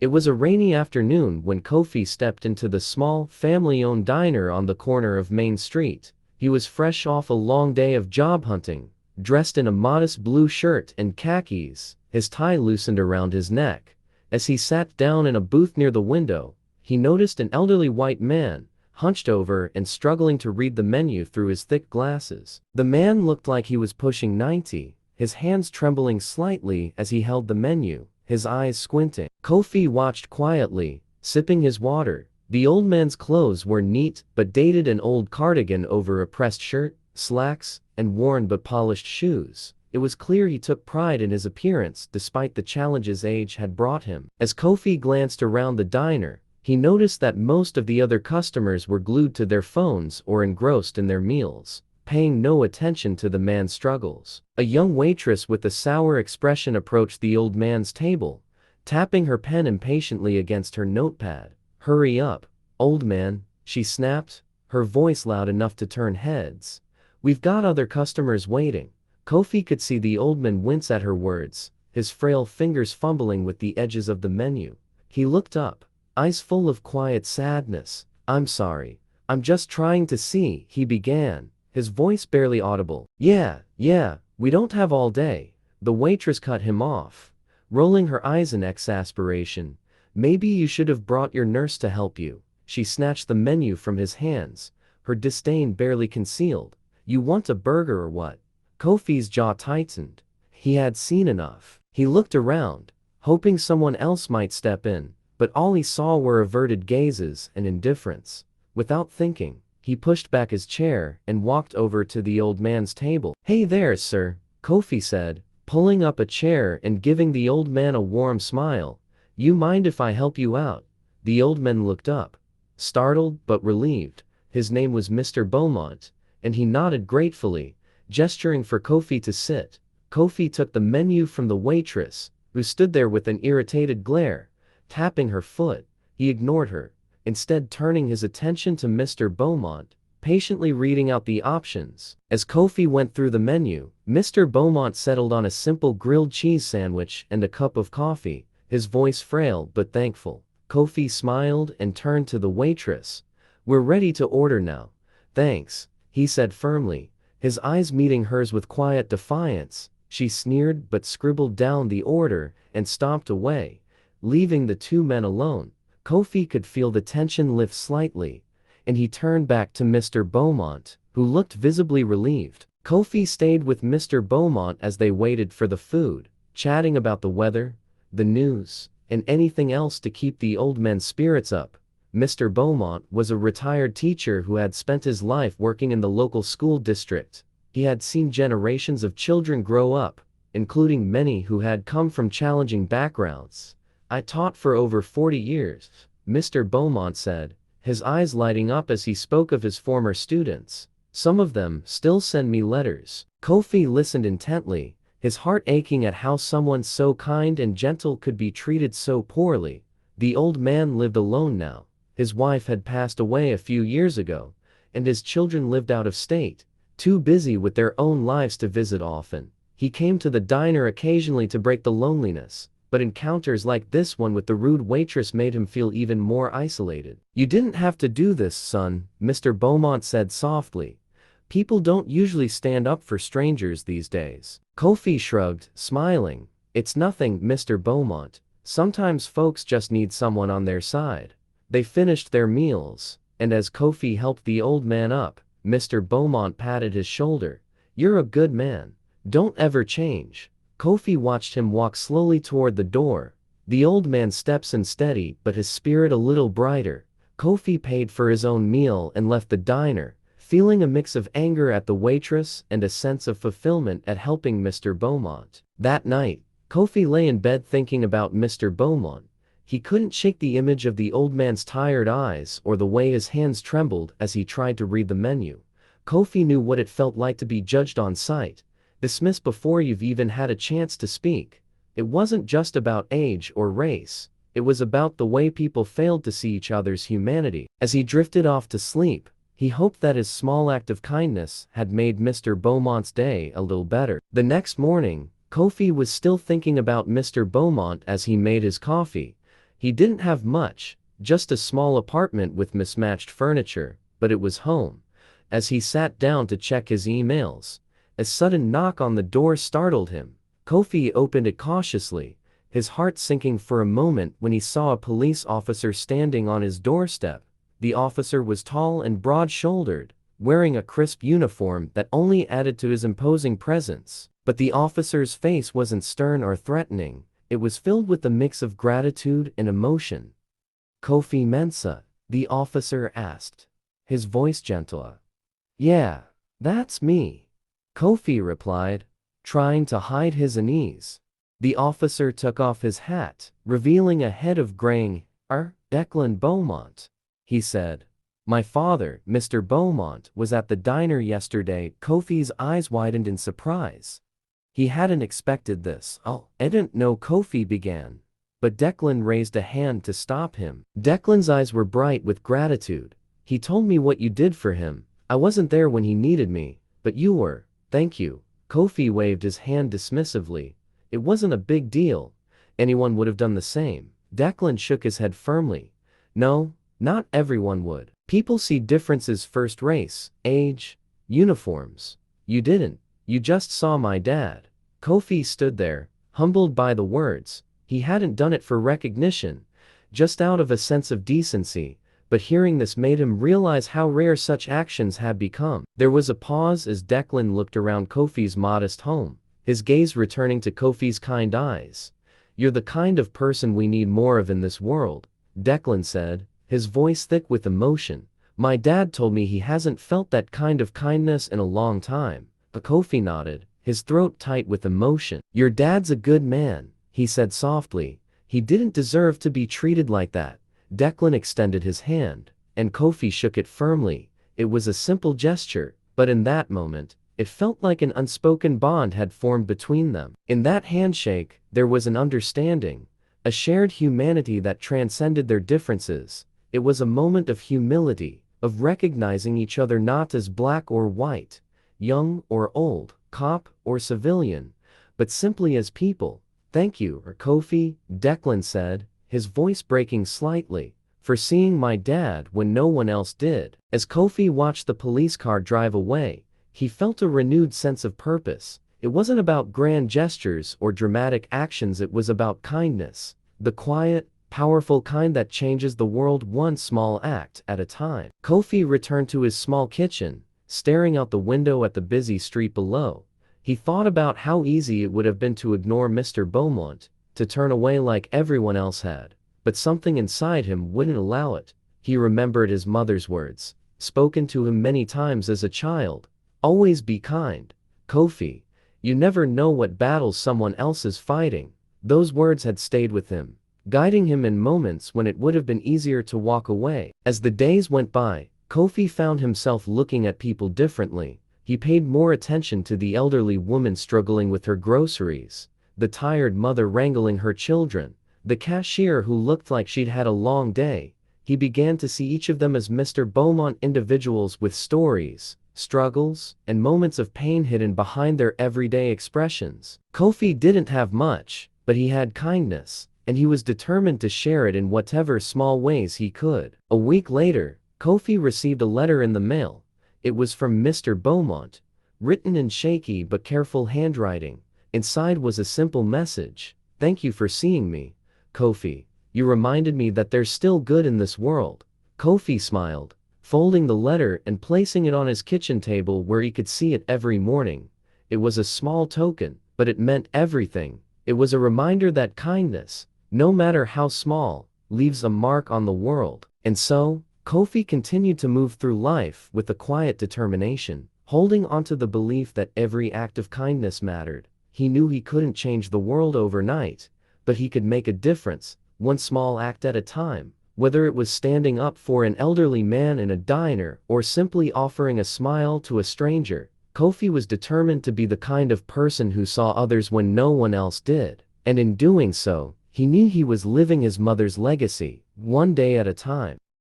It was a rainy afternoon when Kofi stepped into the small, family-owned diner on the corner of Main Street. He was fresh off a long day of job hunting, dressed in a modest blue shirt and khakis, his tie loosened around his neck. As he sat down in a booth near the window, he noticed an elderly white man, hunched over and struggling to read the menu through his thick glasses. The man looked like he was pushing 90, his hands trembling slightly as he held the menu, his eyes squinting. Kofi watched quietly, sipping his water. The old man's clothes were neat but dated, an old cardigan over a pressed shirt, slacks, and worn but polished shoes. It was clear he took pride in his appearance despite the challenges age had brought him. As Kofi glanced around the diner, he noticed that most of the other customers were glued to their phones or engrossed in their meals, paying no attention to the man's struggles. A young waitress with a sour expression approached the old man's table, tapping her pen impatiently against her notepad. "Hurry up, old man," she snapped, her voice loud enough to turn heads. "We've got other customers waiting." Kofi could see the old man wince at her words, his frail fingers fumbling with the edges of the menu. He looked up, eyes full of quiet sadness. "I'm sorry. I'm just trying to see," he began, his voice barely audible. Yeah, we don't have all day," the waitress cut him off, rolling her eyes in exasperation. "Maybe you should have brought your nurse to help you." She snatched the menu from his hands, her disdain barely concealed. "You want a burger or what?" Kofi's jaw tightened. He had seen enough. He looked around, hoping someone else might step in, but all he saw were averted gazes and indifference. Without thinking, he pushed back his chair and walked over to the old man's table. "Hey there, sir," Kofi said, pulling up a chair and giving the old man a warm smile. "You mind if I help you out?" The old man looked up, startled but relieved. His name was Mr. Beaumont, and he nodded gratefully, gesturing for Kofi to sit. Kofi took the menu from the waitress, who stood there with an irritated glare, tapping her foot. He ignored her, instead turning his attention to Mr. Beaumont, patiently reading out the options. As Kofi went through the menu, Mr. Beaumont settled on a simple grilled cheese sandwich and a cup of coffee, his voice frail but thankful. Kofi smiled and turned to the waitress. "We're ready to order now." "Thanks," he said firmly, his eyes meeting hers with quiet defiance. She sneered but scribbled down the order and stomped away, leaving the two men alone. Kofi could feel the tension lift slightly, and he turned back to Mr. Beaumont, who looked visibly relieved. Kofi stayed with Mr. Beaumont as they waited for the food, chatting about the weather, the news, and anything else to keep the old men's spirits up. Mr. Beaumont was a retired teacher who had spent his life working in the local school district. He had seen generations of children grow up, including many who had come from challenging backgrounds. "I taught for over 40 years, Mr. Beaumont said, his eyes lighting up as he spoke of his former students. "Some of them still send me letters." Kofi listened intently, his heart aching at how someone so kind and gentle could be treated so poorly. The old man lived alone now. His wife had passed away a few years ago, and his children lived out of state, too busy with their own lives to visit often. He came to the diner occasionally to break the loneliness, but encounters like this one with the rude waitress made him feel even more isolated. "You didn't have to do this, son," Mr. Beaumont said softly. "People don't usually stand up for strangers these days." Kofi shrugged, smiling. "It's nothing, Mr. Beaumont. Sometimes folks just need someone on their side." They finished their meals, and as Kofi helped the old man up, Mr. Beaumont patted his shoulder. "You're a good man. Don't ever change." Kofi watched him walk slowly toward the door, the old man's steps unsteady but his spirit a little brighter. Kofi paid for his own meal and left the diner, feeling a mix of anger at the waitress and a sense of fulfillment at helping Mr. Beaumont. That night, Kofi lay in bed thinking about Mr. Beaumont. He couldn't shake the image of the old man's tired eyes or the way his hands trembled as he tried to read the menu. Kofi knew what it felt like to be judged on sight, dismissed before you've even had a chance to speak. It wasn't just about age or race, it was about the way people failed to see each other's humanity. As he drifted off to sleep, he hoped that his small act of kindness had made Mr. Beaumont's day a little better. The next morning, Kofi was still thinking about Mr. Beaumont as he made his coffee. He didn't have much, just a small apartment with mismatched furniture, but it was home. As he sat down to check his emails, a sudden knock on the door startled him. Kofi opened it cautiously, his heart sinking for a moment when he saw a police officer standing on his doorstep. The officer was tall and broad-shouldered, wearing a crisp uniform that only added to his imposing presence. But the officer's face wasn't stern or threatening, it was filled with a mix of gratitude and emotion. "Kofi Mensah?" the officer asked, his voice gentle. "Yeah, that's me," Kofi replied, trying to hide his unease. The officer took off his hat, revealing a head of graying hair. "Declan Beaumont," he said. "My father, Mr. Beaumont, was at the diner yesterday." Kofi's eyes widened in surprise. He hadn't expected this. "Oh, I didn't know," Kofi began. But Declan raised a hand to stop him. Declan's eyes were bright with gratitude. "He told me what you did for him. I wasn't there when he needed me, but you were. Thank you." Kofi waved his hand dismissively. "It wasn't a big deal. Anyone would have done the same." Declan shook his head firmly. "No, not everyone would. People see differences first: race, age, uniforms. You didn't. You just saw my dad." Kofi stood there, humbled by the words. He hadn't done it for recognition, just out of a sense of decency, but hearing this made him realize how rare such actions had become. There was a pause as Declan looked around Kofi's modest home, his gaze returning to Kofi's kind eyes. "You're the kind of person we need more of in this world," Declan said, his voice thick with emotion. "My dad told me he hasn't felt that kind of kindness in a long time." But Kofi nodded, his throat tight with emotion. "Your dad's a good man," he said softly. "He didn't deserve to be treated like that." Declan extended his hand, and Kofi shook it firmly. It was a simple gesture, but in that moment, it felt like an unspoken bond had formed between them. In that handshake, there was an understanding, a shared humanity that transcended their differences. It was a moment of humility, of recognizing each other not as black or white, young or old, cop or civilian, but simply as people. "Thank you, Kofi," Declan said, his voice breaking slightly, "for seeing my dad when no one else did." As Kofi watched the police car drive away, he felt a renewed sense of purpose. It wasn't about grand gestures or dramatic actions, it was about kindness, the quiet, powerful kind that changes the world one small act at a time. Kofi returned to his small kitchen, staring out the window at the busy street below. He thought about how easy it would have been to ignore Mr. Beaumont, to turn away like everyone else had, but something inside him wouldn't allow it. He remembered his mother's words, spoken to him many times as a child. "Always be kind, Kofi. You never know what battles someone else is fighting." Those words had stayed with him, guiding him in moments when it would have been easier to walk away. As the days went by, Kofi found himself looking at people differently. He paid more attention to the elderly woman struggling with her groceries, the tired mother wrangling her children, the cashier who looked like she'd had a long day. He began to see each of them as Mr. Beaumont, individuals with stories, struggles, and moments of pain hidden behind their everyday expressions. Kofi didn't have much, but he had kindness, and he was determined to share it in whatever small ways he could. A week later, Kofi received a letter in the mail. It was from Mr. Beaumont, written in shaky but careful handwriting. Inside was a simple message: "Thank you for seeing me, Kofi. You reminded me that there's still good in this world." Kofi smiled, folding the letter and placing it on his kitchen table where he could see it every morning. It was a small token, but it meant everything. It was a reminder that kindness, no matter how small, leaves a mark on the world. And so, Kofi continued to move through life with a quiet determination, holding onto the belief that every act of kindness mattered. He knew he couldn't change the world overnight, but he could make a difference, one small act at a time. Whether it was standing up for an elderly man in a diner or simply offering a smile to a stranger, Kofi was determined to be the kind of person who saw others when no one else did. And in doing so, he knew he was living his mother's legacy, one day at a time.